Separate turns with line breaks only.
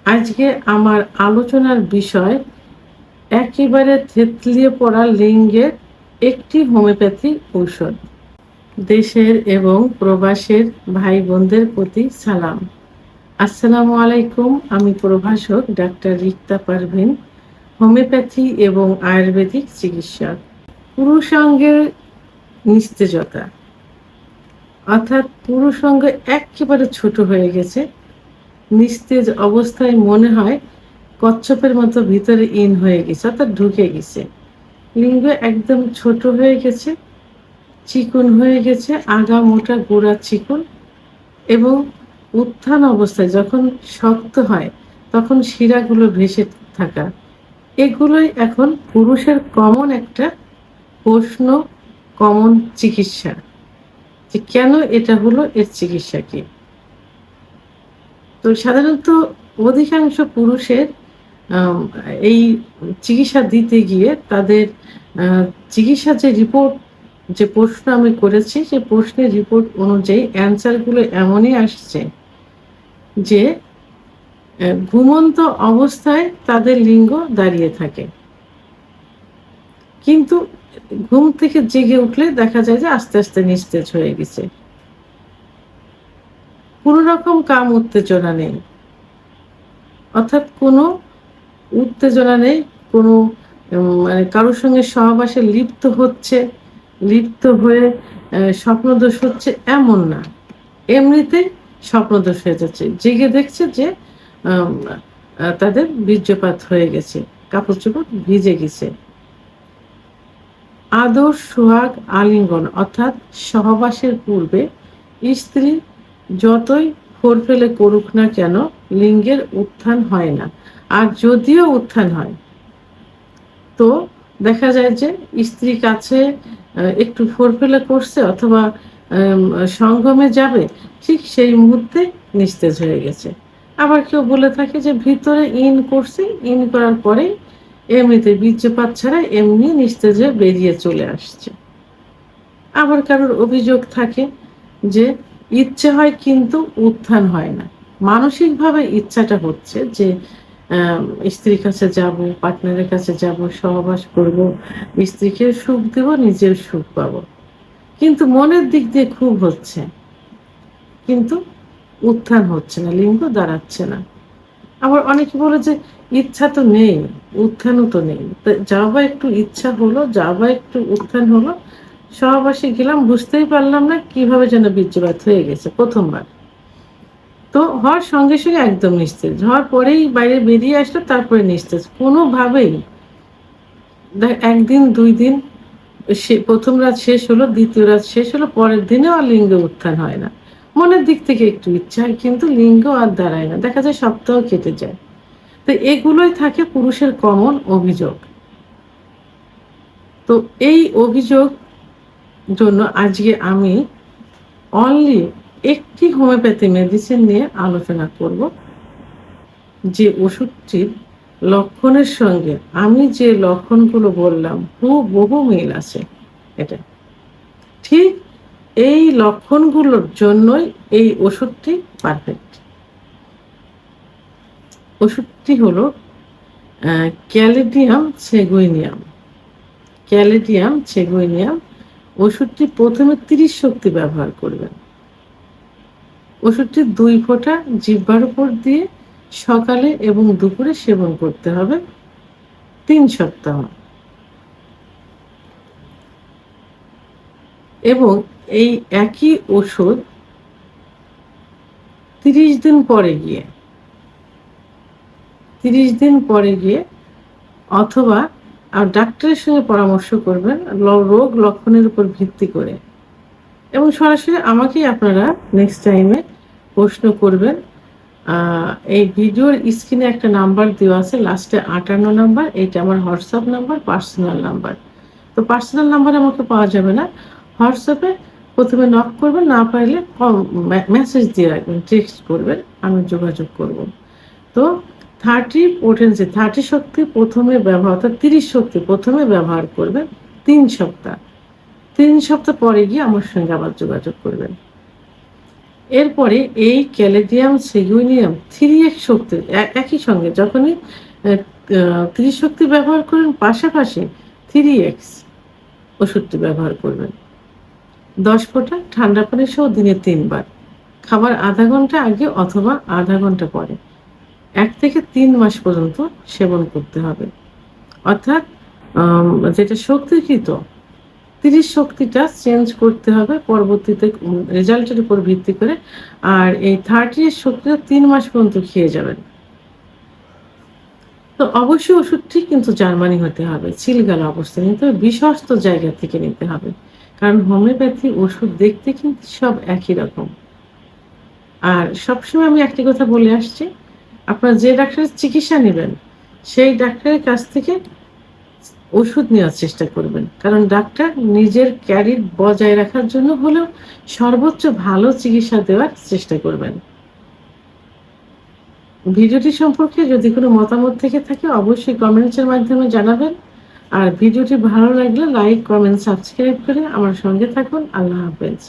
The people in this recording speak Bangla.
আজকে আমার আলোচনার বিষয় একেবারে থেতলিয়ে পড়া লিঙ্গের একটি হোমিওপ্যাথি ঔষধ। দেশের এবং প্রবাসের ভাই বোনদের প্রতি সালাম। আসসালামু আলাইকুম। আমি প্রভাষক ডাক্তার রিক্তা পারভিন, হোমিওপ্যাথি এবং আয়ুর্বেদিক চিকিৎসক। পুরুষাঙ্গের নিস্তেজতা অর্থাৎ পুরুষাঙ্গ একেবারে ছোট হয়ে গেছে। নিস্তেজ অবস্থায় মনে হয় কচ্ছপের মতো ভিতরে ইন হয়ে গেছে, অর্থাৎ ঢুকে গেছে। লিঙ্গ একদম ছোট হয়ে গেছে, চিকন হয়ে গেছে, আগা মোটা গোড়া চিকন, এবং উত্থান অবস্থায় যখন শক্ত হয় তখন শিরাগুলো ভেসে থাকা। এগুলোই এখন পুরুষের কমন একটা প্রশ্ন, কমন চিকিৎসা, যে কেন এটা হলো, এর চিকিৎসা কি। তো সাধারণত অধিকাংশ পুরুষের এই চিকিৎসা দিতে গিয়ে তাদের চিকিৎসার যে রিপোর্ট, যে প্রশ্ন আমি করেছি, সে প্রশ্নের রিপোর্ট অনুযায়ী অ্যান্সারগুলো এমনই আসছে যে ঘুমন্ত অবস্থায় তাদের লিঙ্গ দাঁড়িয়ে থাকে, কিন্তু ঘুম থেকে জেগে উঠলে দেখা যায় যে আস্তে আস্তে নিস্তেজ হয়ে গেছে। কোনো রকম কাম উত্তেজনা নেই, অর্থাৎ কোনো উত্তেজনা নেই, কোনো মানে কারোর সঙ্গে সহবাসে লিপ্ত হয়ে স্বপ্নদোষ হচ্ছে এমন না, এমনিতেই স্বপ্নদোষ হয়ে যাচ্ছে। জেগে দেখছে যে তাদের বীর্যপাত হয়ে গেছে, কাপড় চোপড় ভিজে গেছে। আদর, সোহাগ, আলিঙ্গন অর্থাৎ সহবাসের পূর্বে স্ত্রী যতই ফোর ফেলে করুক না কেন, লিঙ্গের উত্থান হয় না। আর যদিও উত্থান হয় তো দেখা যায় যে স্ত্রী কাছে একটু ফোরফেলে করছে অথবা সঙ্গমে যাবে, ঠিক সেই মুহূর্তে নিস্তেজ হয়ে গেছে। আবার কেউ বলে থাকে যে ভিতরে ইন করছে, ইন করার পরে এমনিতে বীর্যপাত ছাড়া এমনি নিস্তেজে বেরিয়ে চলে আসছে। আবার কারোর অভিযোগ থাকে যে ইচ্ছে হয় কিন্তু উত্থান হয় না। মানসিকভাবে ইচ্ছাটা হচ্ছে যে স্ত্রীর কাছে যাব, পার্টনারের কাছে যাব, সহবাস করব, স্ত্রীকে সুখ দেব, নিজের সুখ পাবো, কিন্তু মনের দিক দিয়ে খুব হচ্ছে, কিন্তু উত্থান হচ্ছে না, লিঙ্গ দাঁড়াচ্ছে না। আবার অনেকে বলে যে ইচ্ছা তো নেই, উত্থানও তো নেই, যা বা একটু ইচ্ছা হলো, যা বা একটু উত্থান হলো, সহবাসে গেলাম, বুঝতেই পারলাম না কিভাবে যেন বীর্যপাত হয়ে গেছে প্রথমবার। তো হওয়ার সঙ্গে সঙ্গে একদম নিস্তেজ, হওয়ার পরেই বাইরে বেরিয়ে আসলো, তারপরে নিস্তেজ। কোনোভাবেই একদিন দুই দিন সে প্রথম রাত শেষ হলো, দ্বিতীয় রাত শেষ হলো, পরের দিনেও আর লিঙ্গ উত্থান হয় না। মনের দিক থেকে একটু ইচ্ছা হয়, কিন্তু লিঙ্গ আর দাঁড়ায় না, দেখা যায় সপ্তাহ কেটে যায়। তো এগুলোই থাকে পুরুষের কমন অভিযোগ। তো এই অভিযোগ জন্য আজকে আমি অনলি একটি হোমিওপ্যাথি মেডিসিন নিয়ে আলোচনা করব, যে ওষুধটির লক্ষণের সঙ্গে আমি যে লক্ষণগুলো বললাম বহু মিল আছে। এটা ঠিক এই লক্ষণগুলোর জন্যই এই ওষুধটি পারফেক্ট। ওষুধটি হলো ক্যালিডিয়াম সেগুইনিয়াম। ক্যালিডিয়াম সেগুইনিয়াম ওষুধটি প্রথমে 30 শক্তি ব্যবহার করবেন। ওষুধটি 2 ফোঁটা জিহ্বার উপর দিয়ে সকালে এবং দুপুরে সেবন করতে হবে 3 সপ্তাহ। এবং এই একই ওষুধ 30 দিন পরে গিয়ে অথবা ডাক্তারের সঙ্গে পরামর্শ করবেন রোগ লক্ষণের উপর ভিত্তি করে, এবং সরাসরি আমাকেই আপনারা নেক্সট টাইমে প্রশ্ন করবেন। এই ভিডিওর স্ক্রিনে একটা নাম্বার দেওয়া আছে, লাস্টে 58 নাম্বার, এটা আমার হোয়াটসঅ্যাপ নাম্বার, পার্সোনাল নাম্বার। তো পার্সোনাল নাম্বার আমাকে পাওয়া যাবে না, হোয়াটসঅ্যাপে প্রথমে নক করবেন, না পারলে মেসেজ দিয়ে রাখবেন, টেক্সট করবেন, আমি যোগাযোগ করব। তো 30 শক্তি প্রথমে ব্যবহার, অর্থাৎ 30 শক্তি প্রথমে ব্যবহার করবেন 3 সপ্তাহ। 3 সপ্তাহ পরে গিয়ে আমার সঙ্গে আবার যোগাযোগ করবেন। এরপরে এই ক্যালেডিয়াম সেগুনিয়াম 3x শক্তি একই সঙ্গে যখনই ত্রিশক্তি ব্যবহার করেন পাশাপাশি 3x ওষুধটি ব্যবহার করবেন। 10 ফোঁটা ঠান্ডা পানি সহ দিনে 3 বার, খাবার আধা ঘন্টা আগে অথবা আধা ঘন্টা পরে 1 থেকে 3 মাস পর্যন্ত সেবন করতে হবে। অর্থাৎ যেটা শক্তিকৃত 30 শক্তিটা চেঞ্জ করতে হবে পরবর্তীতে রেজাল্টের উপর ভিত্তি করে, আর এই 30 শক্তিটা 3 মাস পর্যন্ত খেয়ে যাবেন। তো অবশ্যই ওষুধটি কিন্তু জার্মানি হতে হবে, চিলগালা অবস্থায় নিতে হবে, বিশ্বস্ত জায়গা থেকে নিতে হবে। কারণ হোমিওপ্যাথি ওষুধ দেখতে কিন্তু সব একই রকম। আর সবসময় আমি একটি কথা বলে আসছি, আপনারা যে ডাক্তারের চিকিৎসা নেবেন সেই ডাক্তারের কাছ থেকে ওষুধ নেওয়ার চেষ্টা করবেন। কারণ ডাক্তার নিজের ক্যারিয়ার বজায় রাখার জন্য হলেও সর্বোচ্চ ভালো চিকিৎসা দেওয়ার চেষ্টা করবেন। ভিডিওটি সম্পর্কে যদি কোনো মতামত থেকে থাকে অবশ্যই কমেন্টসের মাধ্যমে জানাবেন। আর ভিডিওটি ভালো লাগলে লাইক, কমেন্ট, সাবস্ক্রাইব করে আমার সঙ্গে থাকুন। আল্লাহ হাফেজ।